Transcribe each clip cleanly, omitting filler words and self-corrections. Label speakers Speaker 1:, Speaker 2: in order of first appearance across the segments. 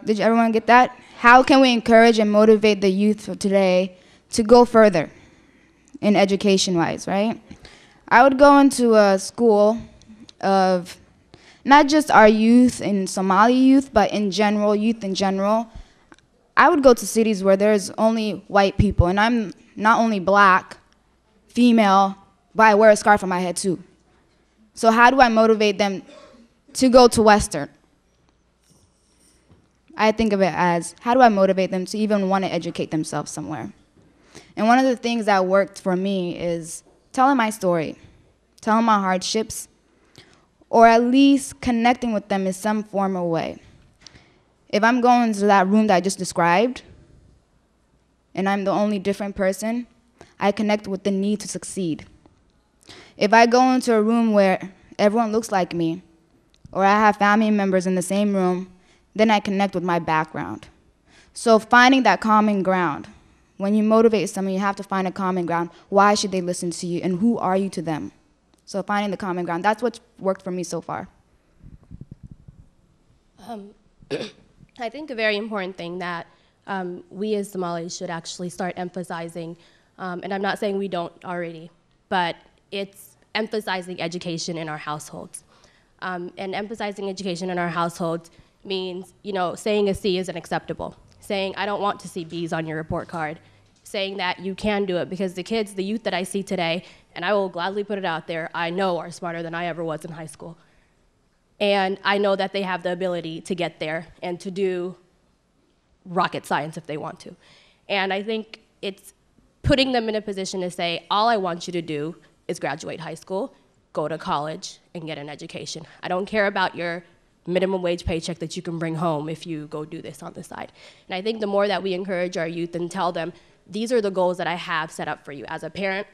Speaker 1: Did everyone get that? How can we encourage and motivate the youth of today to go further in education-wise, right? I would go into a school of not just our youth and Somali youth, but in general, youth in general. I would go to cities where there's only white people, and I'm not only black, female, but I wear a scarf on my head too. So how do I motivate them to go to Western? I think of it as, how do I motivate them to even want to educate themselves somewhere? And one of the things that worked for me is telling my story, telling my hardships, or at least connecting with them in some formal way. If I'm going to that room that I just described, and I'm the only different person, I connect with the need to succeed. If I go into a room where everyone looks like me, or I have family members in the same room, then I connect with my background. So finding that common ground. When you motivate someone, you have to find a common ground. Why should they listen to you, and who are you to them? So finding the common ground, that's what's worked for me so far.
Speaker 2: I think a very important thing that we as Somalis should actually start emphasizing, and I'm not saying we don't already, but it's emphasizing education in our households. And emphasizing education in our households means, saying a C isn't acceptable, saying I don't want to see B's on your report card, saying that you can do it, because the youth that I see today, and I will gladly put it out there, I know are smarter than I ever was in high school. And I know that they have the ability to get there and to do rocket science if they want to. And I think it's putting them in a position to say, all I want you to do is graduate high school, go to college, and get an education. I don't care about your minimum wage paycheck that you can bring home if you go do this on the side. And I think the more that we encourage our youth and tell them, these are the goals that I have set up for you. As a parent,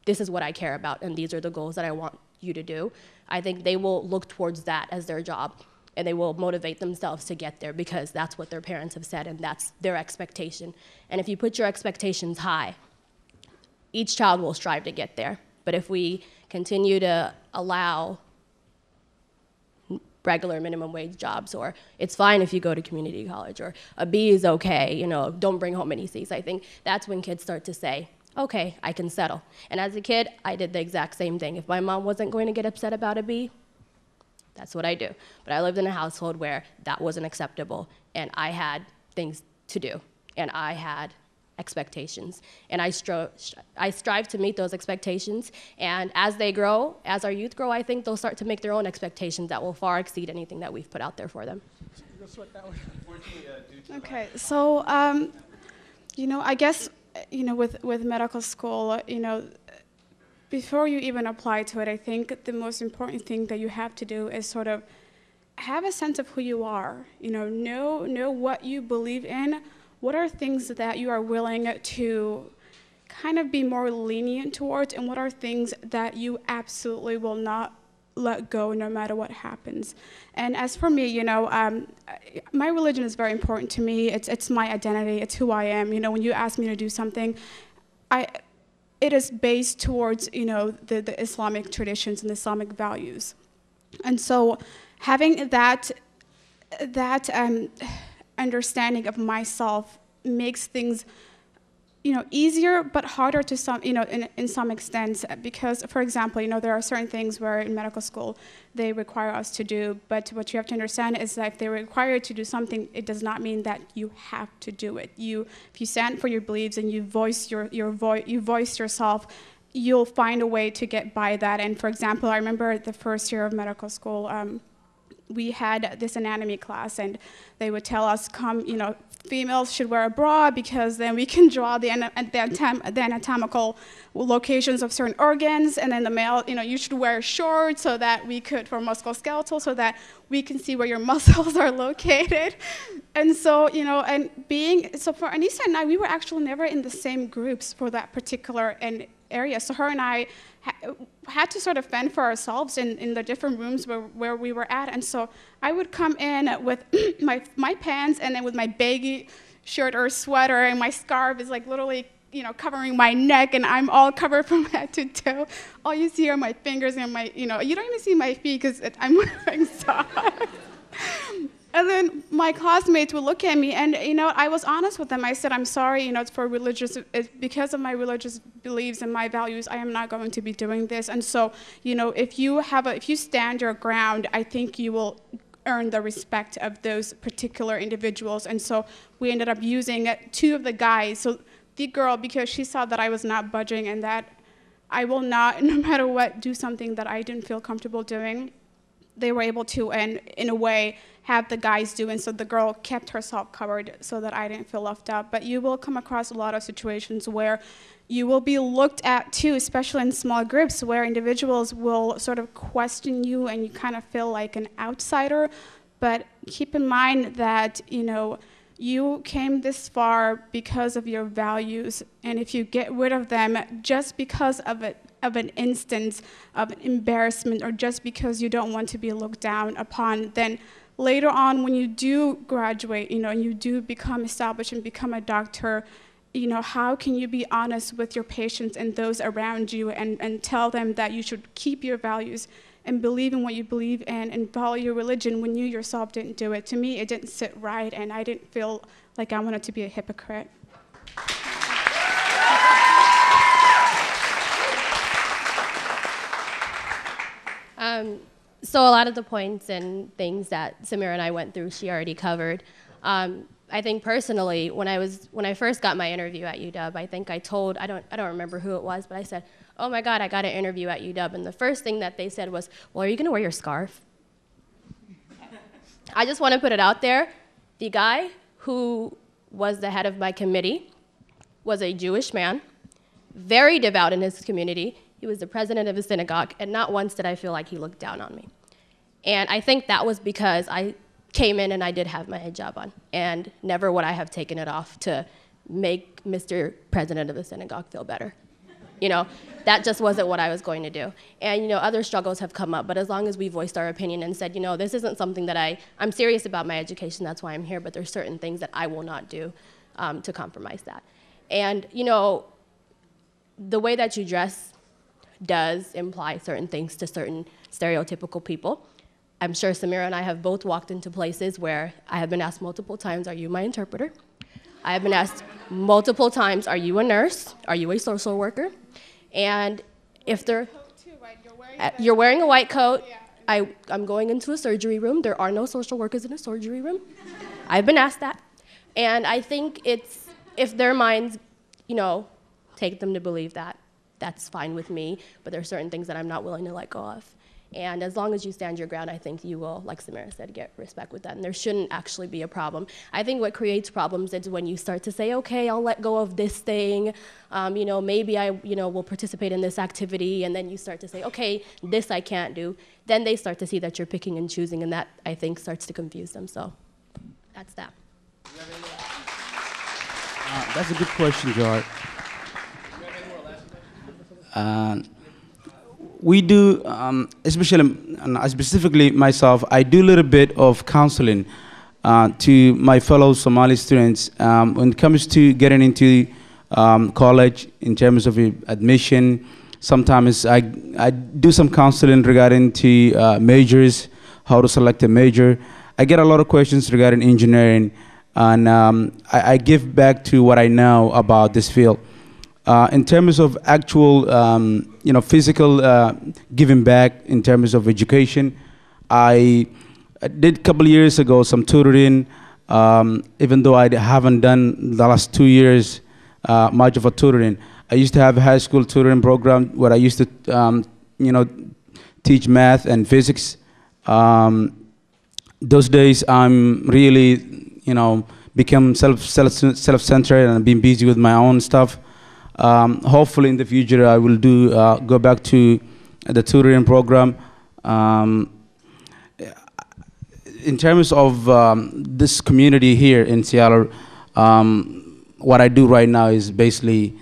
Speaker 2: this is what I care about, and these are the goals that I want you to do. I think they will look towards that as their job, and they will motivate themselves to get there because that's what their parents have said, and that's their expectation. And if you put your expectations high, each child will strive to get there. But if we continue to allow regular minimum wage jobs, or it's fine if you go to community college, or a B is okay, don't bring home any C's, I think that's when kids start to say, okay, I can settle. And as a kid, I did the exact same thing. If my mom wasn't going to get upset about a B, that's what I do. But I lived in a household where that wasn't acceptable, and I had things to do, and I had expectations. And I strive to meet those expectations, and as they grow, as our youth grow, I think they'll start to make their own expectations that will far exceed anything that we've put out there for them.
Speaker 3: Okay, so, I guess, with medical school, before you even apply to it, I think the most important thing that you have to do is sort of have a sense of who you are, know what you believe in, what are things that you are willing to kind of be more lenient towards, and what are things that you absolutely will not let go no matter what happens. And as for me, my religion is very important to me. It's my identity. It's who I am. When you ask me to do something, it is based towards, the Islamic traditions and the Islamic values. And so having that understanding of myself makes things easier but harder to some, in some extent, because, for example, there are certain things where in medical school they require us to do, but what you have to understand is that if they require you to do something, it does not mean that you have to do it. If you stand for your beliefs and you voice you voice yourself, you'll find a way to get by that. And for example, I remember the first year of medical school, we had this anatomy class, and they would tell us, females should wear a bra because then we can draw the anatomical locations of certain organs, and then the male, you should wear shorts so that we could, for musculoskeletal, so that we can see where your muscles are located. And so, so for Anissa and I, we were actually never in the same groups for that particular area. So her and I had to sort of fend for ourselves in the different rooms where we were at. And so I would come in with my pants, and then with my baggy shirt or sweater, and my scarf is like literally, covering my neck, and I'm all covered from head to toe. All you see are my fingers and my, you don't even see my feet because I'm wearing socks. And then my classmates would look at me, and I was honest with them. I said, "I'm sorry, it's because of my religious beliefs and my values. I am not going to be doing this." And so, if you stand your ground, I think you will earn the respect of those particular individuals. And so we ended up using two of the guys. So the girl, because she saw that I was not budging and that I will not, no matter what, do something that I didn't feel comfortable doing, they were able to, and in a way, have the guys do. And so the girl kept herself covered so that I didn't feel left out. But you will come across a lot of situations where you will be looked at too, especially in small groups, where individuals will sort of question you and you kind of feel like an outsider. But keep in mind that, you came this far because of your values, and if you get rid of them just because of an instance of embarrassment, or just because you don't want to be looked down upon, then later on when you do graduate, and you do become established and become a doctor, how can you be honest with your patients and those around you and tell them that you should keep your values and believe in what you believe in and follow your religion when you yourself didn't do it? To me, it didn't sit right, and I didn't feel like I wanted to be a hypocrite.
Speaker 2: So a lot of the points and things that Samira and I went through, she already covered. I think personally, when I first got my interview at UW, I think I don't remember who it was, but I said, "Oh my God, I got an interview at UW," and the first thing that they said was, "Well, are you gonna wear your scarf?" I just want to put it out there. The guy who was the head of my committee was a Jewish man, very devout in his community. He was the president of a synagogue, and not once did I feel like he looked down on me. And I think that was because I came in and I did have my hijab on, and never would I have taken it off to make Mr. President of the synagogue feel better. That just wasn't what I was going to do. And other struggles have come up, but as long as we voiced our opinion and said, this isn't something that I'm serious about my education, that's why I'm here, but there's certain things that I will not do to compromise that. And the way that you dress does imply certain things to certain stereotypical people. I'm sure Samira and I have both walked into places where I have been asked multiple times, "Are you my interpreter?" I have been asked multiple times, "Are you a nurse? Are you a social worker?" And if they're, you're wearing a white coat, I'm going into a surgery room. There are no social workers in a surgery room. I've been asked that. And I think if their minds, take them to believe that, that's fine with me, but there are certain things that I'm not willing to let go of. And as long as you stand your ground, I think you will, like Samira said, get respect with that. And there shouldn't actually be a problem. I think what creates problems is when you start to say, "Okay, I'll let go of this thing. Maybe I, will participate in this activity." And then you start to say, "Okay, this I can't do." Then they start to see that you're picking and choosing, and that, I think, starts to confuse them. So that's that.
Speaker 4: That's a good question, George. We do, specifically myself, I do a little bit of counseling to my fellow Somali students when it comes to getting into college in terms of admission. Sometimes I do some counseling regarding to majors, how to select a major. I get a lot of questions regarding engineering, and I give back to what I know about this field. In terms of actual, physical giving back in terms of education, I did a couple of years ago some tutoring, even though I haven't done the last 2 years much of a tutoring. I used to have a high school tutoring program where I used to, teach math and physics. Those days I'm really, become self-centered and being busy with my own stuff. Hopefully in the future I will go back to the tutoring program. In terms of this community here in Seattle, what I do right now is basically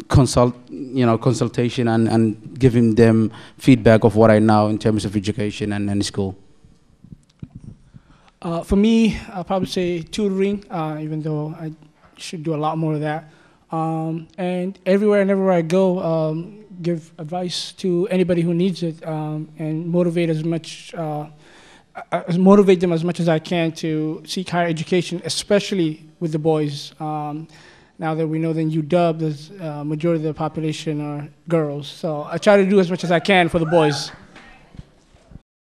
Speaker 4: consultation and giving them feedback of what I know in terms of education and school.
Speaker 5: For me, I'll probably say tutoring, even though I should do a lot more of that. And everywhere and everywhere I go, give advice to anybody who needs it, and motivate as much motivate them as much as I can to seek higher education, especially with the boys. Now that we know that in UW, the majority of the population are girls. So I try to do as much as I can for the boys.